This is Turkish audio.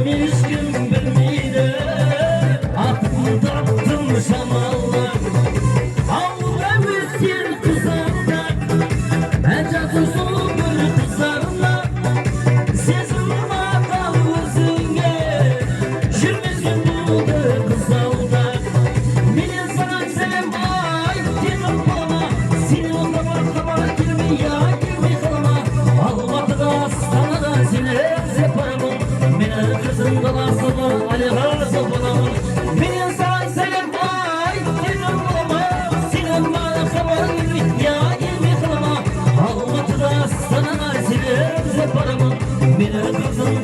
hiç kim bilmeydi. Aklımı taptım şamallar. Avda bitsin kızarlar. Ecatı sulu bir kızarlar. Sesim batal özünge. Şirmizin buldu kızarlar. Beni sana sevem ay dedim bana. Seni onda bakama girme ya girme kılama. Almatıda astanada seni yaparım. Beni kızım dalasıma Ali razı bulamam. Beni sana sevem ay dedim bana. Seni bakama girme ya girme kılama. Almatıda astanada seni yaparım. Beni kızım